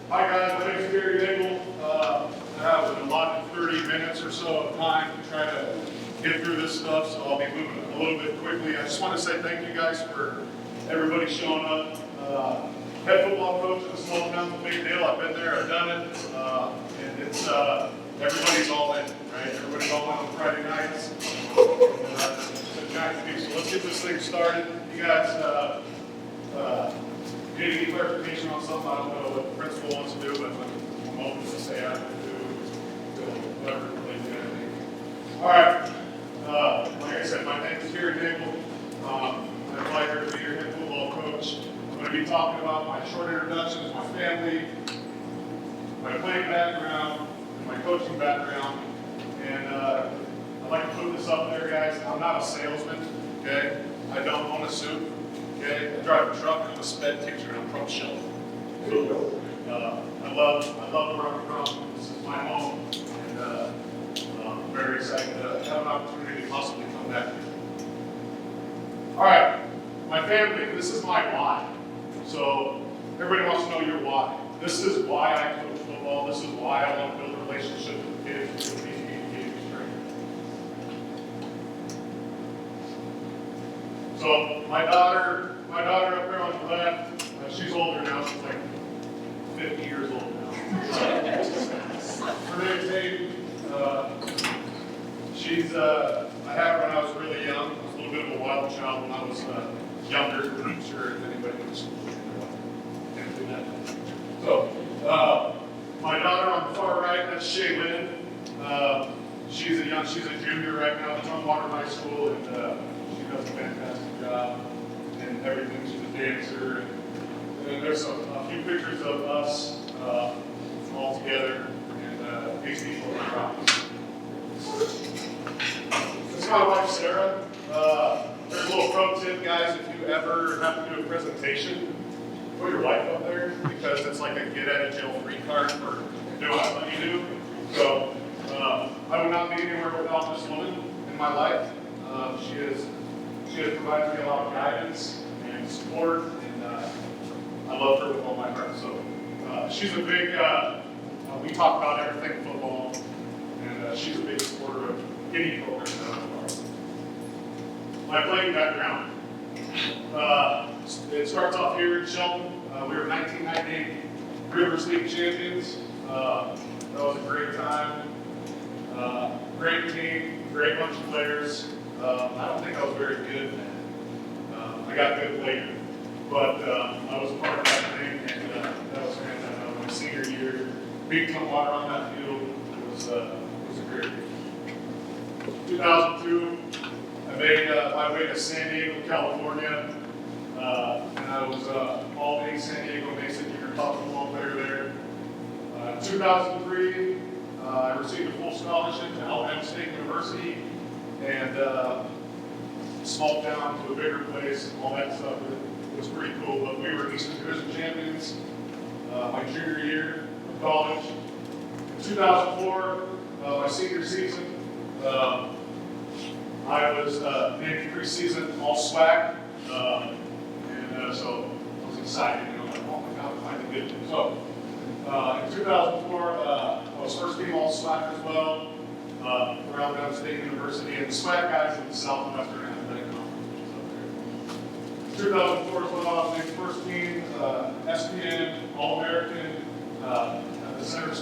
Hi guys, my name is Cary Nagel. I have an allotted 30 minutes or so of time to try to get through this stuff, so I'll be moving a little bit quickly. I just want to say thank you guys for everybody showing up. Head football coach in a small town is a big deal. I've been there, I've done it, and it's everybody's all in, right? Everybody's all in on Friday nights. It's a giant piece. So let's get this thing started. You guys get any clarification on something? I don't know what the principal wants to do, but I'm open to say I can do whatever they do. All right. Like I said, my name is Cary Nagel. I'm a pleasure to be your head football coach. I'm going to be talking about my short introductions, my family, my playing background, and my coaching background. And I'd like to put this up there, guys. I'm not a salesman, okay? I don't own a suit, okay? I drive a truck. I'm a sped teacher, and I'm from Shelton. So, I love where I'm from. This is my home, and I'm very excited to have an opportunity to possibly come back here. All right, my family. This is my why. So everybody wants to know your why. This is why I coach football. This is why I want to build a relationship with kids and get these trained. So my daughter up there on the left, she's older now. She's like 50 years old now. Her name's Amy. I had her when I was really young. I was a little bit of a wild child when I was younger. I'm not sure if anybody in school can do that. So, my daughter on the far right, that's Shelton. She's a junior right now at Tumwater High School, and she does a fantastic job and everything. She's a dancer, and there's a few pictures of us all together, and these people are proud. This is my wife, Sarah. There's a little pro tip, guys, if you ever have to do a presentation, put your wife up there, because it's like a get-out-of-jail-free card for doing what you do. So, I would not be anywhere without this woman in my life. She has provided me a lot of guidance and support, and I love her with all my heart. So, she's a big, we talk about everything football, and she's a big supporter of any program that I'm a part of. My playing background. It starts off here in Shelton. We were 1998 Rivers League champions. That was a great time. Great team, great bunch of players. I don't think I was very good. I got good later, but I was a part of that thing, and that was fantastic. My senior year, beating Tumwater on that field was a great year. 2002, I made my way to San Diego, California, and I was all-day San Diego Mesa junior college football player there. 2003, I received a full scholarship to Alabama State University, and small town to a bigger place, and all that stuff. It was pretty cool, but we were Eastern Division champions my junior year of college. In 2004, my senior season, I was named preseason All-SWAC, and so I was excited. You know, like, oh my God, I'm finally good. So in 2004, I was first team All-SWAC as well for Alabama State University, and the SWAC guys in the Southwestern Athletic Conference, which is up there. 2004 as well, I was named first team SPN All-American at the center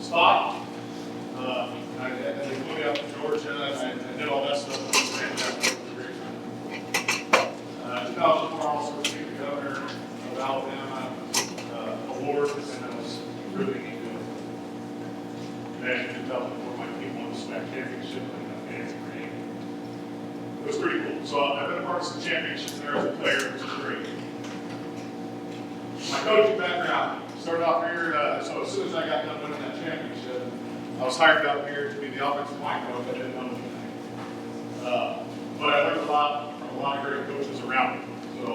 spot. I flew me out to Georgia, and I did all that stuff. It was fantastic. It was a great time. 2004, I also received the Governor of Alabama award, and that was really neat. And in 2004, my team won the SWAC championship, and it was pretty cool. So I've been a part of some championships there as a player, which is great. My coaching background started off here, so as soon as I got done winning that championship, I was hired out here to be the offensive line coach. I didn't know anything. But I learned a lot from a lot of great coaches around me. So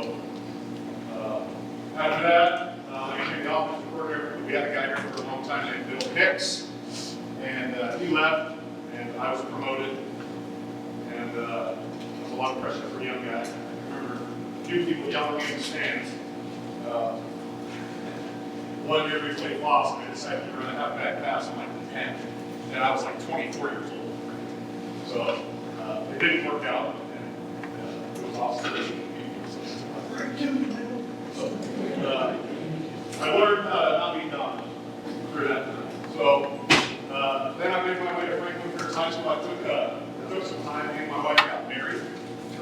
after that, I became the offensive coordinator. We had a guy here for a long time named Bill Hicks, and he left, and I was promoted. And there was a lot of pressure for a young guy. I remember a few people yelling at me in the stands. 1 year we played lost, and I decided to run a halfback pass on like the 10, and I was like 24 years old. So it didn't work out, and it was awesome. So I learned how to not be dumb through that time. So then I made my way to Franklin Pierce High School. I took some time. Me and my wife got married.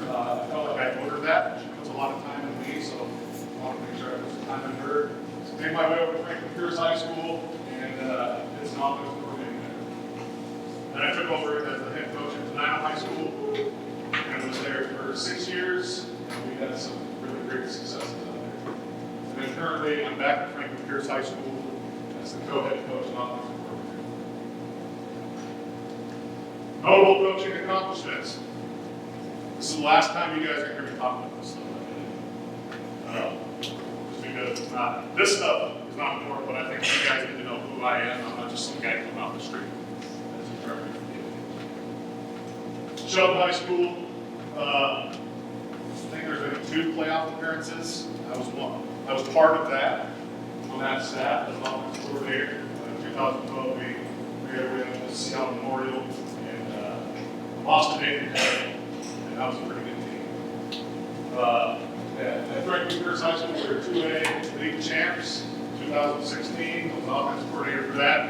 I felt like I owed her that. She puts a lot of time in me, so I want to make sure I put some time in her. So made my way over to Franklin Pierce High School, and it's an offensive coordinator there. Then I took over as the head coach at Nagel High School, and was there for 6 years, and we had some really great successes out there. And then currently, I'm back at Franklin Pierce High School as the co-head coach and offensive coordinator. Notable coaching accomplishments. This is the last time you guys are going to hear me talk about this stuff. Just because it's not, this stuff is not important, but I think you guys need to know who I am. I'm not just some guy coming off the street. That's a director. Shelton High School, I think there's been 2 playoff appearances. I was one. I was part of that on that staff as offensive coordinator. In 2012, we had a win at the Seattle Memorial and lost to Nathan, and that was a pretty good team. At Franklin Pierce High School, we were 2A league champs. 2016, I was offensive coordinator for that.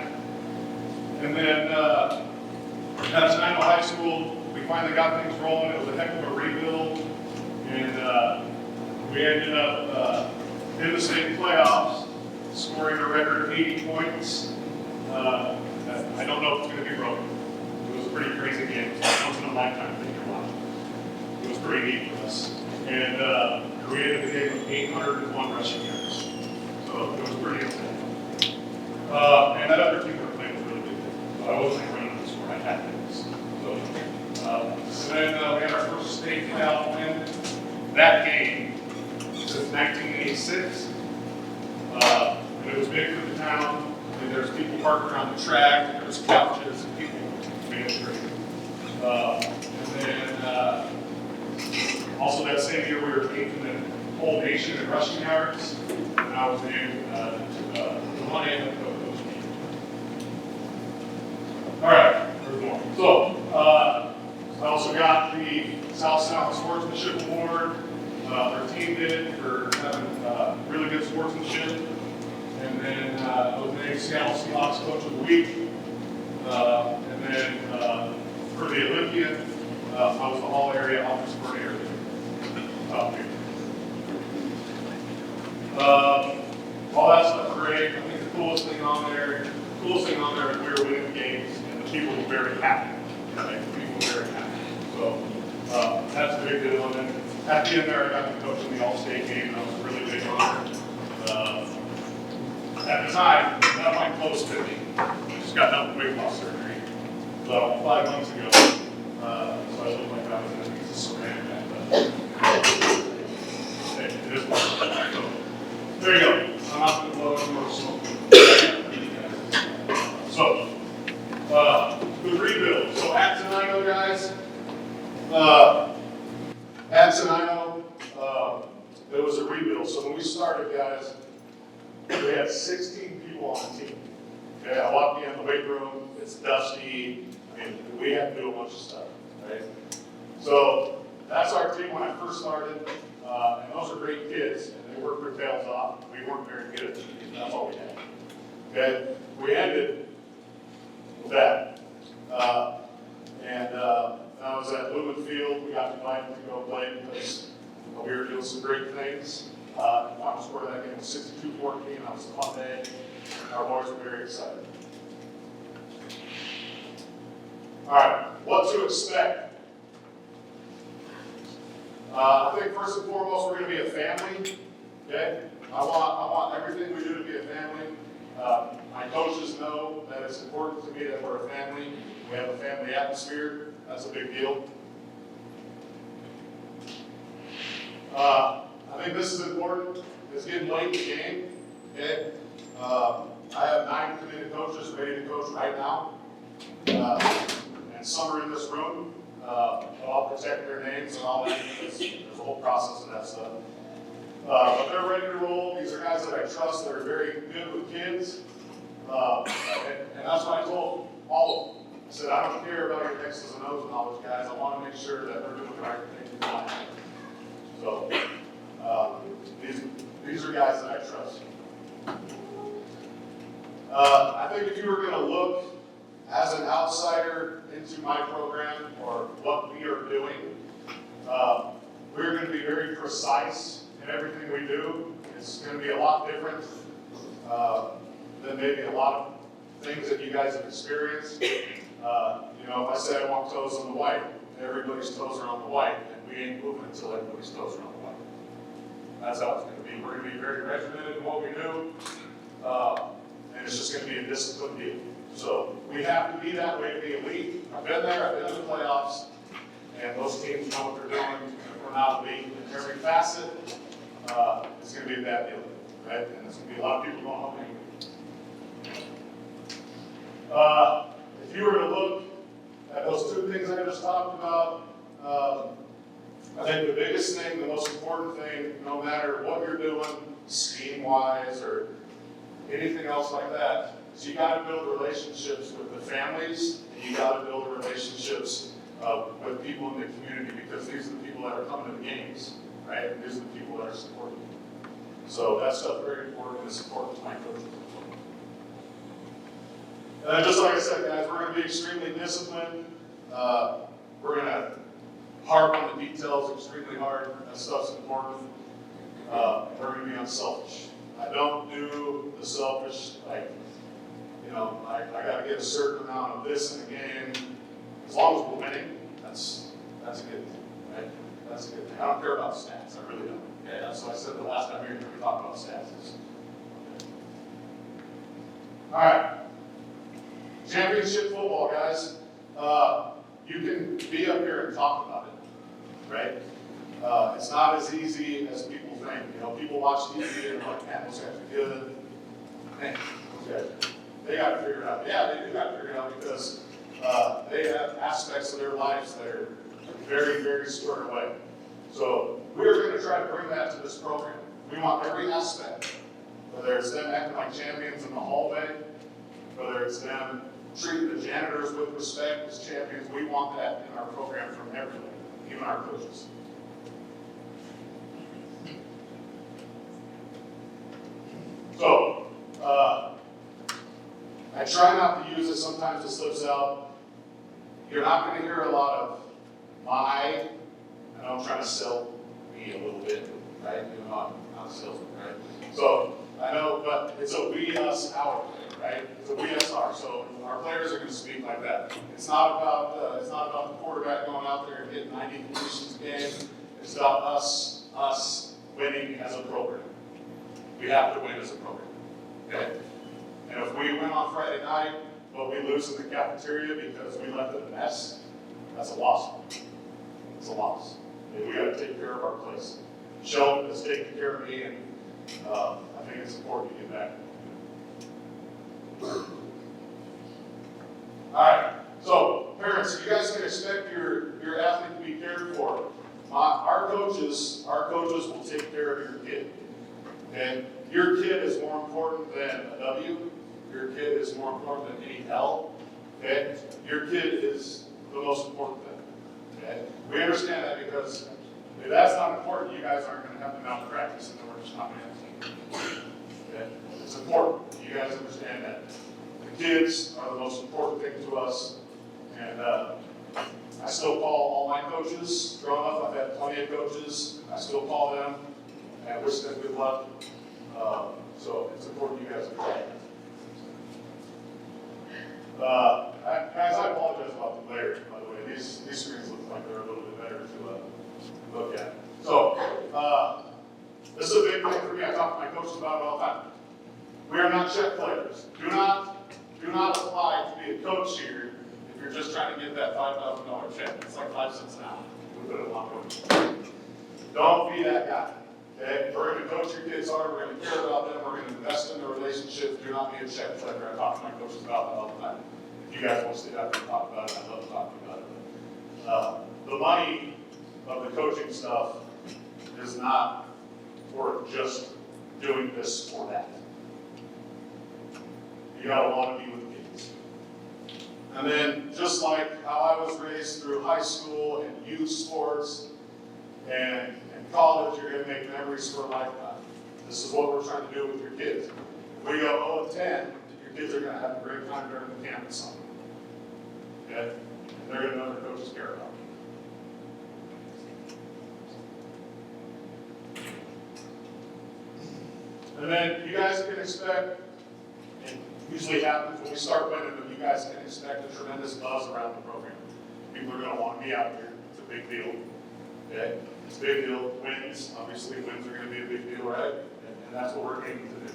And then at Nagel High School, we finally got things rolling. It was a heck of a rebuild, and we ended up in the state playoffs, scoring a record of 80 points. I don't know if it's going to be broken. It was a pretty crazy game. It was once in a lifetime thing to watch. It was pretty neat for us. And we ended the game with 801 rushing yards. So it was pretty insane. And that other team we were playing was really good. So I wasn't running the score. I had things. So then we had our first state playoff win. That game since 1986. And it was big for the town. And there's people parked around the track. And there's couches and people made it great. And then also that same year we were taking the whole nation in rushing yards. And I was named the 1A of coach. All right, there's more. So I also got the South Sportsmanship Award. Our team did for having really good sportsmanship. And then I was named Seattle Seahawks Coach of the Week. And then for the Olympian, I was the all-area offensive coordinator. All that stuff great. I think the coolest thing on there is we were winning games and the people were very happy. Right? The people were very happy. So that's a big deal. And then at the end there, I got to coach in the All-State game, and that was a really big honor. At the time, that might close 50. I just got done with weight loss surgery about 5 months ago. So I looked like I was in a piece of ceramic. It is what it is. So, there you go. I'm not going to blow any more smoke. So, the rebuild. So at Nagel, guys, there was a rebuild. So when we started, guys, we had 16 people on the team. Okay, I walked in the weight room. It's dusty. I mean, we had to do a bunch of stuff, right? So that's our team when I first started. And those are great kids, and they worked their tails off. We weren't very good at it. That's all we had. Okay, we ended with that. I was at Lumen Field. We got invited to go play because we were doing some great things. The final score of that game was 62-14. That was a fun day. Our boys were very excited. All right, what to expect? I think first and foremost, we're going to be a family. Okay, I want everything we do to be a family. My coaches know that it's important to me that we're a family. We have a family atmosphere. That's a big deal. I think this is important. It's getting late in the game. Okay, I have 9 committed coaches ready to coach right now, and some are in this room. I'll protect their names and all that because there's a whole process of that stuff. But they're ready to roll. These are guys that I trust that are very good with kids. And that's what I told all of them. I said, I don't care about your X's and O's knowledge, guys. I want to make sure that we're doing the right thing in life. So these are guys that I trust. I think if you were going to look as an outsider into my program or what we are doing, we're going to be very precise in everything we do. It's going to be a lot different than maybe a lot of things that you guys have experienced. You know, if I say I want toes on the white, everybody's toes are on the white, and we ain't moving until everybody's toes are on the white. That's how it's going to be. We're going to be very regimented in what we do, and it's just going to be a disciplined deal. So we have to be that way to be elite. I've been there, I've been in the playoffs, and those teams know what they're doing. And if we're not elite in every facet, it's going to be a bad deal, right? And there's going to be a lot of people going home anyway. If you were to look at those two things I just talked about, I think the biggest thing, the most important thing, no matter what you're doing, scheme-wise or anything else like that, is you got to build relationships with the families, and you got to build relationships with people in the community, because these are the people that are coming to the games, right? And these are the people that are supporting you. So that stuff's very important, and it's important to my coaches. And just like I said, guys, we're going to be extremely disciplined. We're going to harp on the details extremely hard. That stuff's important. We're going to be unselfish. I don't do the selfish, like, you know, I got to get a certain amount of this in the game. As long as we're winning, that's a good thing, right? That's a good thing. I don't care about stats. I really don't. Okay, that's what I said the last time we were talking about stats. Okay. All right. Championship football, guys. You can be up here and talk about it, right? It's not as easy as people think. You know, people watch TV and they're like, man, those guys are good. Man, those guys, they got to figure it out. Yeah, they do got to figure it out, because they have aspects of their lives that are very, very squared away. So we're going to try to bring that to this program. We want every aspect, whether it's them acting like champions in the hallway, whether it's them treating the janitors with respect as champions. We want that in our program from everybody, even our coaches. So, I try not to use it. Sometimes it slips out. You're not going to hear a lot of I know I'm trying to sell me a little bit, right? Even though I'm not a salesman, right? So, I know, but it's a we, us, our thing, right? It's a we, us, our. So our players are going to speak like that. It's not about the quarterback going out there and getting 90 completions a game. It's about us winning as a program. We have to win as a program, okay? And if we win on Friday night, but we lose in the cafeteria because we left it a mess, that's a loss. It's a loss. And we got to take care of our place. Shelton has taken care of me, and I think it's important to get back. All right, so parents, you guys can expect your athlete to be cared for. Our coaches will take care of your kid. Okay? Your kid is more important than a W. Your kid is more important than any L. Okay? Your kid is the most important thing. Okay? We understand that, because if that's not important, you guys aren't going to have them out in practice, and we're just not going to have them. Okay? It's important. You guys understand that. The kids are the most important thing to us, and I still call all my coaches. Growing up, I've had plenty of coaches. I still call them and wish them good luck. So it's important you guys understand that. Guys, I apologize about the glare, by the way. These screens look like they're a little bit better to look at. So this is a big thing for me. I talk to my coaches about it all the time. We are not check players. Do not apply to be a coach here if you're just trying to get that $5,000 check. It's like 5 cents an hour. We put it a lot more. Don't be that guy. Okay? We're going to coach your kids hard. We're going to care about them. We're going to invest in the relationships. Do not be a check player. I talk to my coaches about that all the time. If you guys want to sit down and talk about it, I'd love to talk to you about it. The money of the coaching stuff is not for just doing this or that. You gotta want to be with kids. And then, just like how I was raised through high school and youth sports and college, you're gonna make memories for a lifetime. This is what we're trying to do with your kids. If we go 0-10, your kids are gonna have a great time during the camp this summer. Okay? And they're gonna know their coaches care about them. And then you guys can expect, it usually happens when we start winning, but you guys can expect a tremendous buzz around the program. People are going to want to be out here. It's a big deal. Okay? It's a big deal. Wins, obviously, wins are going to be a big deal, right? And that's what we're aiming to do.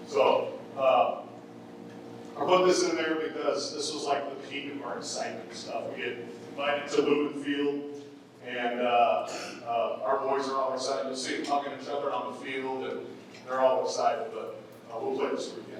So, I put this in there because this was like the peak of our excitement stuff. We get invited to Lumen Field, and our boys are all excited. You'll see them hugging each other on the field, and they're all excited, but we'll play this for you guys.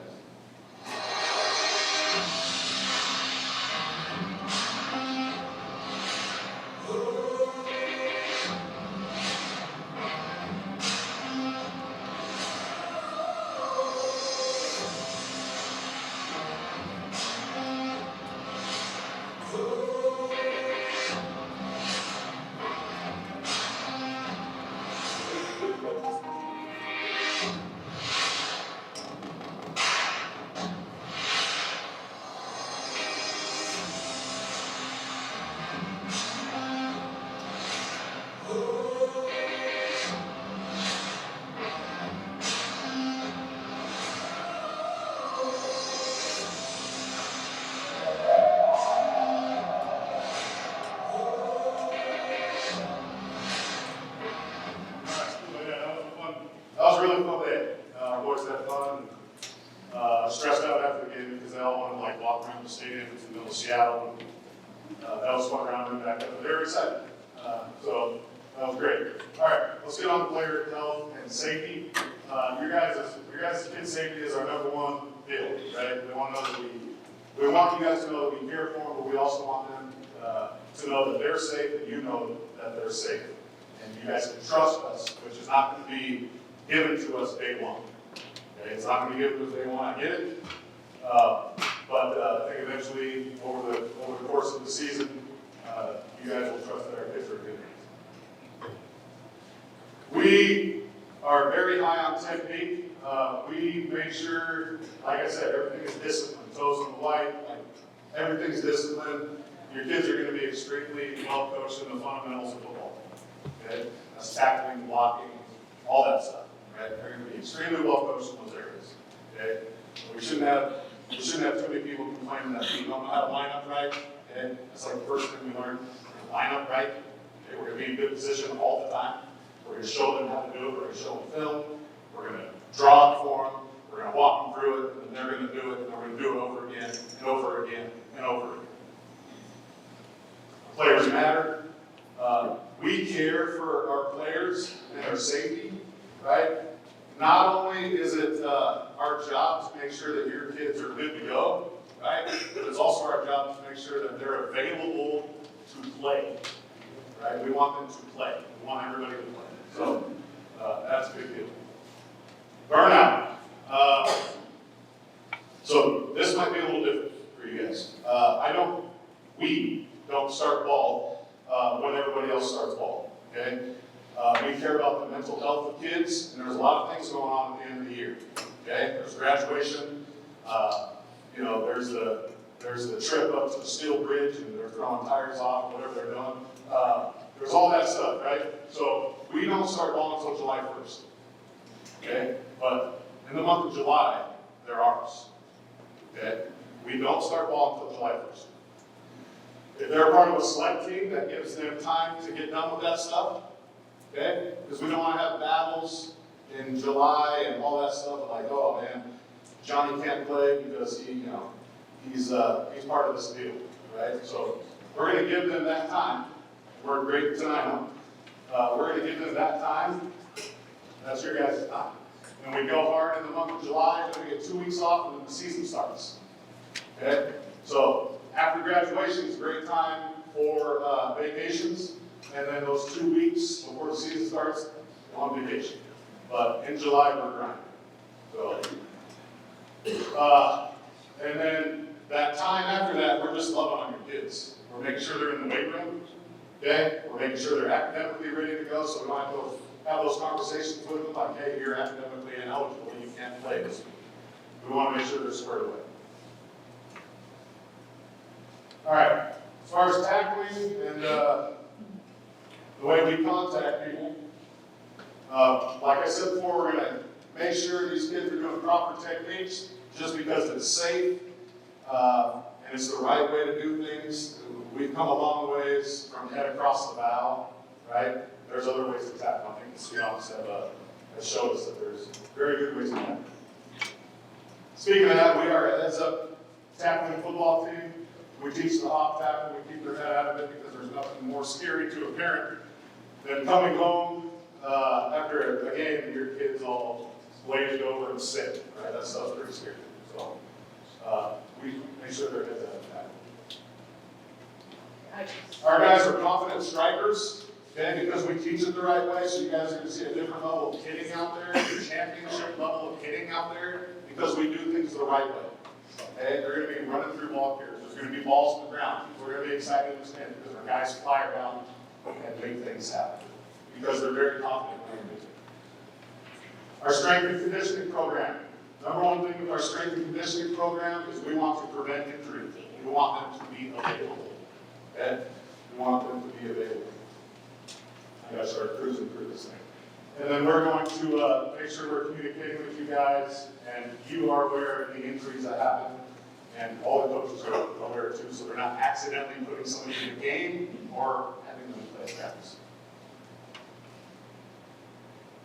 Seattle. That was fun around and back up. Very excited. So that was great. All right, let's get on to player health and safety. Your guys' kid safety is our number one deal, right? We want to know that we want you guys to know that we care for them, but we also want them to know that they're safe, and you know that they're safe, and you guys can trust us, which is not going to be given to us day one. Okay, it's not going to be given to us day one. I get it. But I think eventually, over the course of the season, you guys will trust that our kids are good. We are very high on technique. We make sure, like I said, everything is disciplined. Toes on the white, like everything's disciplined. Your kids are going to be extremely well coached in the fundamentals of football. Okay, that's tackling, blocking, all that stuff. Right? They're going to be extremely well coached in those areas. Okay, we shouldn't have too many people complaining that we don't know how to line up right. Okay? That's like the first thing we learned. Line up right. Okay? We're going to be in good position all the time. We're going to show them how to do it. We're going to show them film. We're going to draw it for them. We're going to walk them through it, and they're going to do it, and we're going to do it over again, and over again, and over again. Players matter. We care for our players and their safety, right? Not only is it our job to make sure that your kids are good to go, right? But it's also our job to make sure that they're available to play, right? We want them to play. We want everybody to play. So that's a big deal. Burnout. So this might be a little different for you guys. We don't start ball when everybody else starts ball, okay? We care about the mental health of kids, and there's a lot of things going on at the end of the year. Okay, there's graduation. There's the trip up to the steel bridge, and they're throwing tires off, whatever they're doing. There's all that stuff, right? So we don't start ball until July 1st. Okay, but in the month of July, they're ours. Okay, we don't start ball until July 1st. If they're part of a select team, that gives them time to get done with that stuff. Okay? Because we don't want to have battles in July and all that stuff. Like, oh man, Johnny can't play because he's part of this deal, right? So we're going to give them that time. We're great tonight, huh? We're going to give them that time. That's your guys' time. And we go hard in the month of July, then we get 2 weeks off, and then the season starts. Okay? So after graduation is a great time for vacations. And then those 2 weeks before the season starts, go on vacation. But in July, we're grinding. So, and then that time after that, we're just loving on your kids. We're making sure they're in the weight room, okay? We're making sure they're academically ready to go, so we don't have those conversations with them like, hey, you're academically ineligible, you can't play this week. We want to make sure they're squared away. All right, as far as tackling and the way we contact people, like I said before, we're going to make sure these kids are doing proper techniques just because it's safe and it's the right way to do things. We've come a long ways from head across the bow, right? There's other ways to tackle. I think the Seahawks have showed us that there's very good ways to tackle. Speaking of that, we are a heads-up tackling football team. We teach the hop tackle. We keep their head out of it because there's nothing more scary to a parent than coming home after a game and your kid's all glazed over and sick, right? That stuff's pretty scary. So we make sure their heads out of tackle. Our guys are confident strikers, okay, because we teach it the right way, so you guys are going to see a different level of hitting out there, a championship level of hitting out there, because we do things the right way. Okay, they're going to be running through ball carriers. There's going to be balls on the ground. People are going to be excited to stand because our guys fly around and make things happen because they're very confident when they're doing it. Our strength and conditioning program. Number one thing with our strength and conditioning program is we want to prevent injury. We want them to be available. Okay? We want them to be available. I gotta start cruising through this thing. And then we're going to make sure we're communicating with you guys, and you are aware of the injuries that happen, and all the coaches are aware too, so they're not accidentally putting somebody in a game or having them play practice.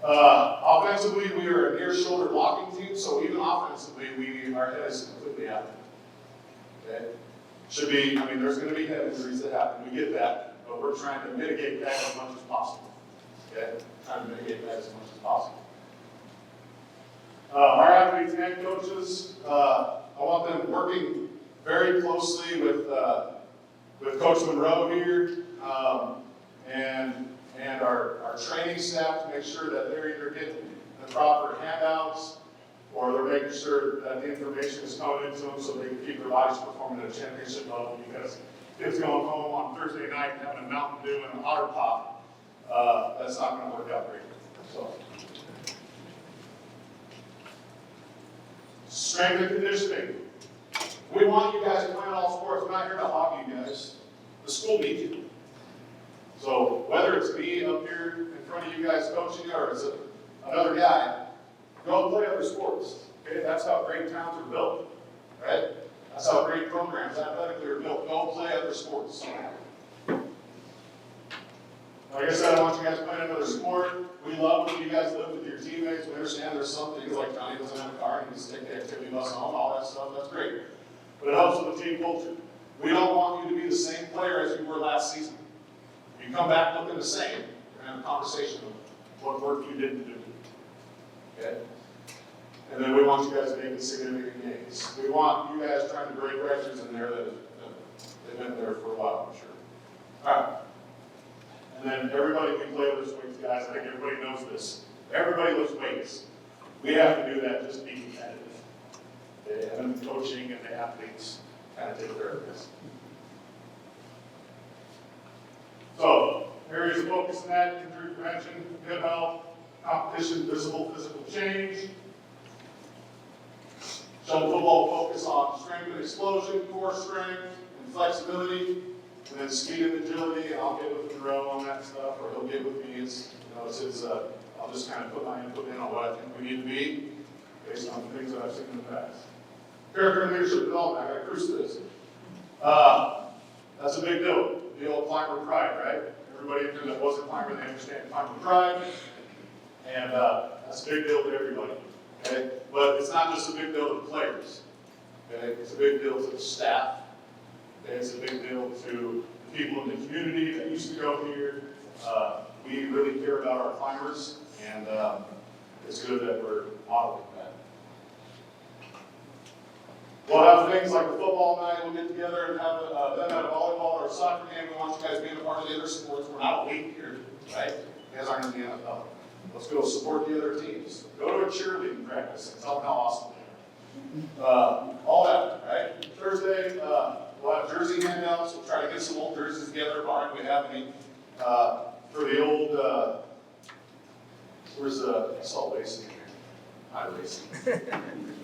Offensively, we are a near shoulder blocking team, so even offensively, our head is completely out. Okay? Should be, I mean, there's going to be head injuries that happen, we get that, but we're trying to mitigate that as much as possible. Okay? Trying to mitigate that as much as possible. Our athletes and coaches, I want them working very closely with Coach Monroe here, and our training staff to make sure that they're either getting the proper handouts or they're making sure that the information is coming into them so they can keep their bodies performing at a championship level, because kids going home on Thursday night and having a Mountain Dew and an Otter Pop, that's not going to work out great. So, strength and conditioning. We want you guys to play in all sports. We're not here to hog you guys. The school needs you. So whether it's me up here in front of you guys coaching you or it's another guy, go play other sports. Okay, that's how great towns are built, right? That's how great programs athletically are built. Go play other sports. Like I said, I want you guys to play another sport. We love when you guys live with your teammates. We understand there's some things like Johnny doesn't have a car and he can take the activity bus home, all that stuff. That's great. But it helps with the team culture. We don't want you to be the same player as you were last season. If you come back looking the same, we're going to have a conversation of what work you didn't do. Okay? And then we want you guys making significant gains. We want you guys trying to break records in there that they've been there for a while, I'm sure. All right. And then everybody we play lifts weights, guys. I think everybody knows this. Everybody lifts weights. We have to do that just to be competitive. Okay? And then the coaching and the athletes kind of take care of this. So, areas of focus in that: injury prevention, good health, competition, visible physical change. Shelton football will focus on strength and explosion, core strength and flexibility, and then speed and agility. And I'll get with Monroe on that stuff, or he'll get with me. I'll just kind of put my input in on what I think we need to be based on the things that I've seen in the past. Character and leadership development. I got to cruise to this. That's a big deal. The old climber pride, right? Everybody in here that wasn't a climber, they understand climber pride. And that's a big deal to everybody. Okay? But it's not just a big deal to the players. Okay? It's a big deal to the staff. Okay? It's a big deal to the people in the community that used to go here. We really care about our climbers, and it's good that we're modeling that. We'll have things like a football night. We'll get together and have them at a volleyball or a soccer game. We want you guys being a part of the other sports. We're not a league here, right? You guys aren't in the NFL. Let's go support the other teams. Go to a cheerleading practice and tell them how awesome they are. All that, right? Thursday, we'll have jersey handouts. We'll try to get some old jerseys together, barring we have any. For the old, where's I saw Lacey in there. Hi, Lacey.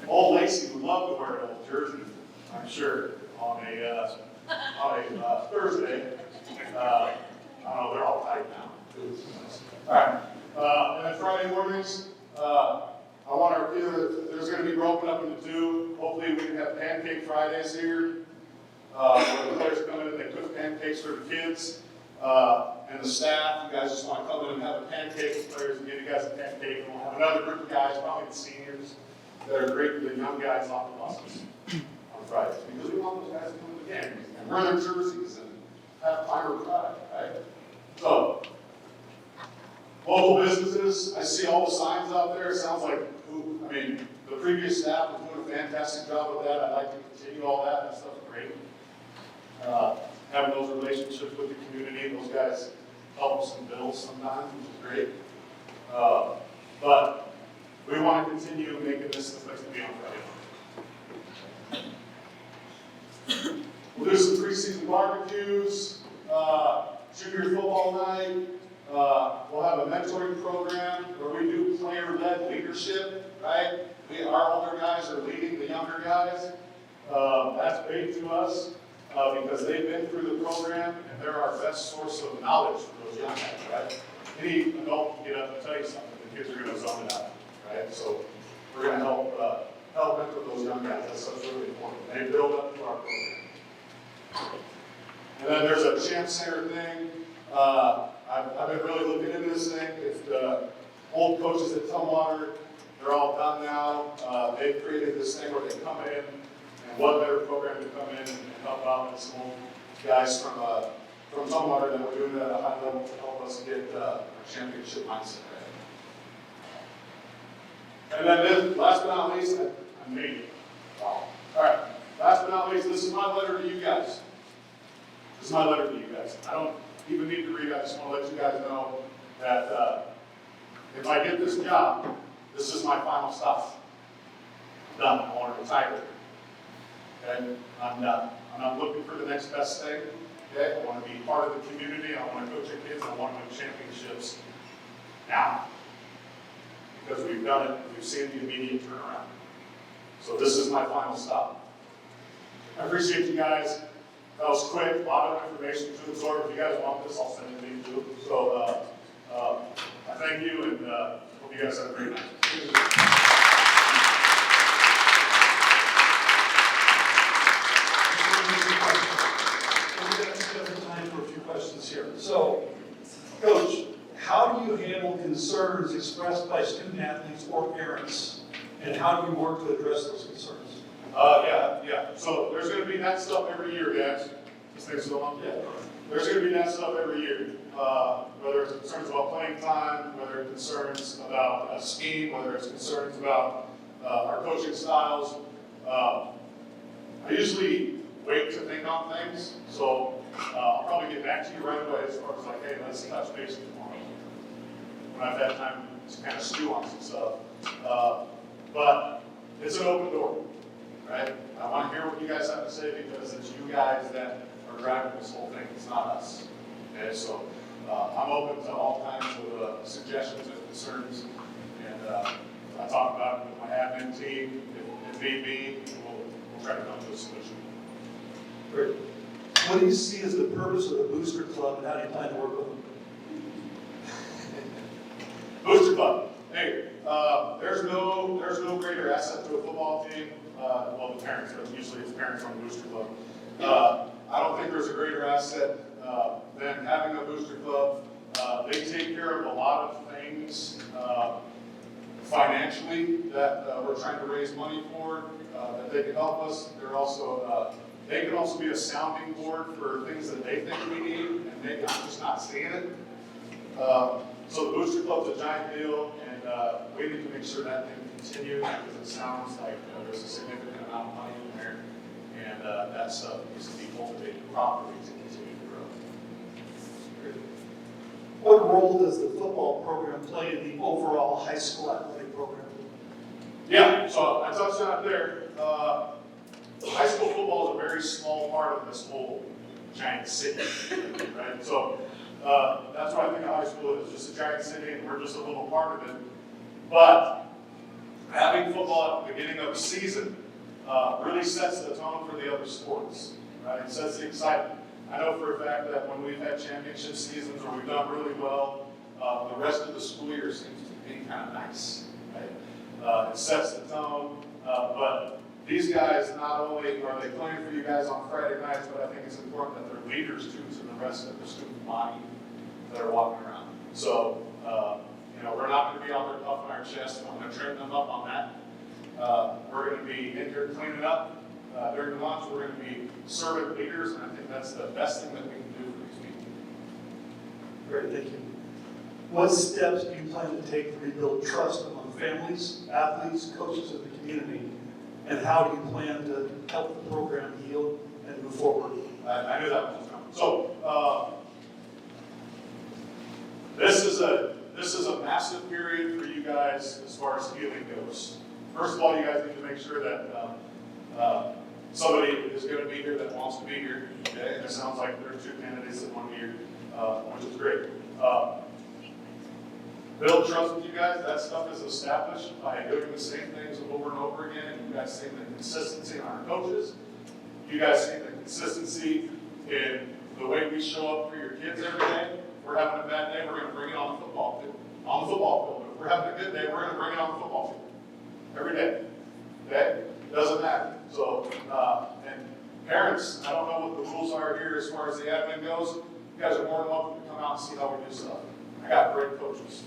Old Lacey would love to wear an old jersey, I'm sure, on a Thursday. I don't know, they're all tight now. All right. And then Friday mornings, I want to there's going to be broken up into two. Hopefully we can have Pancake Fridays here. Where the players come in and they cook pancakes for the kids. And the staff, you guys just want to come in and have a pancake. The players will give you guys a pancake. And we'll have another group of guys, probably the seniors, that are great with the young guys off the buses on Fridays. Because we want those guys to come to the game and wear their jerseys and have fire pride, right? So, local businesses, I see all the signs out there. It sounds like, the previous staff was doing a fantastic job with that. I'd like to continue all that. That stuff's great. Having those relationships with the community, those guys help us in bills sometimes, which is great. But we want to continue making this the place to be on Friday. We'll do some preseason barbecues, junior football night. We'll have a mentoring program where we do player-led leadership, right? Our older guys are leading the younger guys. That's big to us because they've been through the program and they're our best source of knowledge for those young guys, right? Any adult can get up and tell you something, the kids are going to zone it out, right? So we're going to help mentor those young guys. That's really important. They build up to our program. And then there's a Champ Center thing. I've been really looking into this thing. It's the old coaches at Tumwater. They're all done now. They've created this thing where they come in, and what better program to come in and help out with some old guys from Tumwater that we're doing it at a high level to help us get a championship mindset right. And then this, last but not least, I made it. Wow. All right. Last but not least, this is my letter to you guys. This is my letter to you guys. I don't even need to read. I just want to let you guys know that if I get this job, this is my final stop. I'm done. I want to retire. Okay? I'm done. I'm not looking for the next best thing. Okay? I want to be part of the community. I want to coach your kids. I want to win championships now. Because we've done it. We've seen the immediate turnaround. So this is my final stop. I appreciate you guys. That was quick, a lot of information to absorb. If you guys want this, I'll send it to you too. So I thank you and hope you guys have a great night. We have time for a few questions here. So, Coach, how do you handle concerns expressed by student athletes or parents, and how do you work to address those concerns? Yeah. So there's going to be that stuff every year, guys. This thing's still on? Yeah. There's going to be that stuff every year. Whether it's concerns about playing time, whether it's concerns about scheme, whether it's concerns about our coaching styles. I usually wait to think on things, so I'll probably get back to you right away as far as like, hey, let's touch base tomorrow. When I've had time to kind of stew on some stuff. But it's an open door. Right? I want to hear what you guys have to say because it's you guys that are driving this whole thing. It's not us. Okay? So I'm open to all kinds of suggestions and concerns. And I talk about it with my admin team. If need be, we'll try to come to a solution. Great. What do you see as the purpose of the Booster Club and how do you plan to work with them? Booster Club. Hey, there's no greater asset to a football team. Well, the parents, usually it's parents on the Booster Club. I don't think there's a greater asset than having a Booster Club. They take care of a lot of things financially that we're trying to raise money for, that they can help us. They can also be a sounding board for things that they think we need, and maybe I'm just not seeing it. So the Booster Club's a giant deal, and we need to make sure that can continue because it sounds like there's a significant amount of money in there, and that stuff needs to be cultivated properly to continue to grow. What role does the football program play in the overall high school athletic program? Yeah, so I touched on it there. High school football is a very small part of this whole giant city, right? So that's why I think high school is just a giant city and we're just a little part of it. But having football at the beginning of the season really sets the tone for the other sports, right? It sets the excitement. I know for a fact that when we've had championship seasons or we've done really well, the rest of the school year seems to be kind of nice, right? It sets the tone, but these guys, not only are they playing for you guys on Friday nights, but I think it's important that they're leaders too to the rest of the student body that are walking around. So, we're not going to be out there puffing our chest. I'm going to train them up on that. We're going to be in here cleaning up. During the lunch, we're going to be servant leaders, and I think that's the best thing that we can do for these people. Great, thank you. What steps do you plan to take to rebuild trust among families, athletes, coaches, and the community? And how do you plan to help the program heal and move forward? I knew that was coming. So this is a massive period for you guys as far as healing goes. First of all, you guys need to make sure that somebody is going to be here that wants to be here. Okay, and it sounds like there are 2 candidates that want to be here, which is great. Build trust with you guys. That stuff is established by doing the same things over and over again. And you guys seeing the consistency in our coaches. You guys seeing the consistency in the way we show up for your kids every day. If we're having a bad day, we're going to bring it on the football field. If we're having a good day, we're going to bring it on the football field. Every day. Okay? Doesn't matter. So, and parents, I don't know what the rules are here as far as the admin goes. You guys are more than welcome to come out and see how we do stuff. I got great coaches.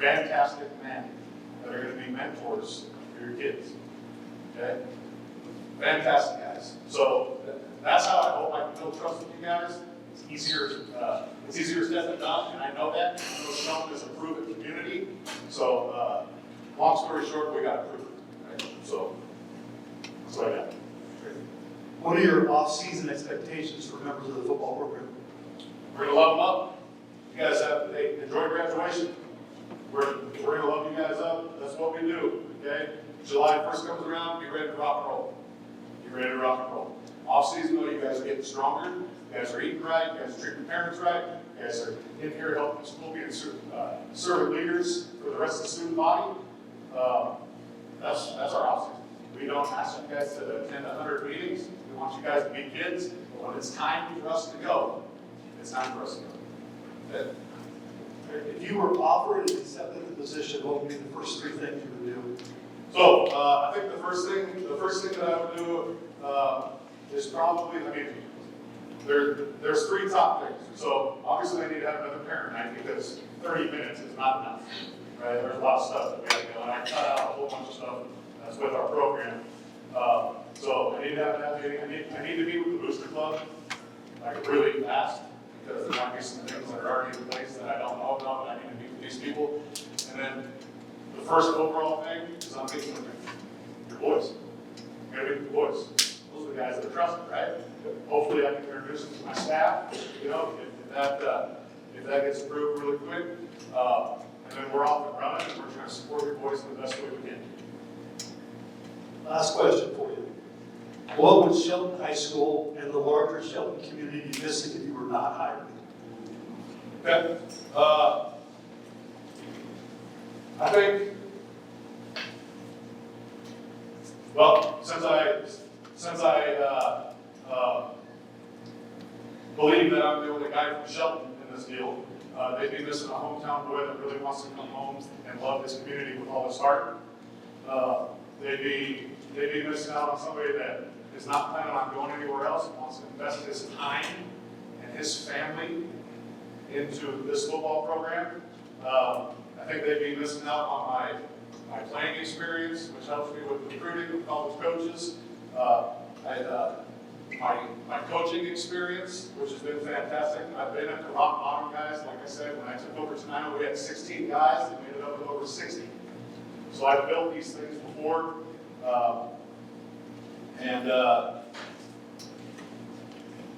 Fantastic men that are going to be mentors for your kids. Okay? Fantastic guys. So that's how I hope I can build trust with you guys. It's easier said than done, and I know that. I know Shelton is a proven community. So long story short, we got to prove it. Right? So that's what I got. What are your off-season expectations for members of the football program? We're going to love them up. You guys enjoy graduation. We're going to love you guys up. That's what we do, okay? July 1st comes around, be ready to rock and roll. Be ready to rock and roll. Off season, though, you guys are getting stronger. You guys are eating right. You guys are treating parents right. You guys are in here helping the school, being servant leaders for the rest of the student body. That's our off season. We don't ask you guys to attend 100 meetings. We want you guys to be kids. But when it's time for us to go, it's time for us to go. Okay? If you were offered and accepted the position, what would be the first 3 things you would do? So I think the first thing that I would do is probably, there's 3 top things. So obviously I need to have another parent night because 30 minutes is not enough. Right? There's a lot of stuff that we have to go, and I cut out a whole bunch of stuff that's with our program. So I need to I need to meet with the Booster Club like really fast. Because there might be some things that are already in place that I don't know about, but I need to meet with these people. And then the first overall thing is I'm meeting with your boys. I'm going to meet with the boys. Those are the guys that are trusted, right? Hopefully I can introduce them to my staff, if that gets approved really quick. And then we're off and running, and we're trying to support your boys in the best way we can. Last question for you. What would Shelton High School and the larger Shelton community be missing if you were not hired? Okay. I think, well, since I believe that I'm the only guy from Shelton in this deal, they'd be missing a hometown boy that really wants to come home and love this community with all his heart. They'd be missing out on somebody that is not planning on going anywhere else, wants to invest his time and his family into this football program. I think they'd be missing out on my playing experience, which helps me with recruiting with college coaches. My coaching experience, which has been fantastic. I've been at the rock bottom, guys. Like I said, when I took over tonight, we had 16 guys, and we ended up with over 60. So I've built these things before.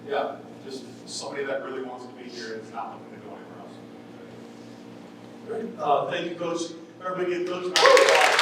Yeah, just somebody that really wants to be here and is not looking to go anywhere else. Thank you, Coach. Everybody give Coach a round of applause.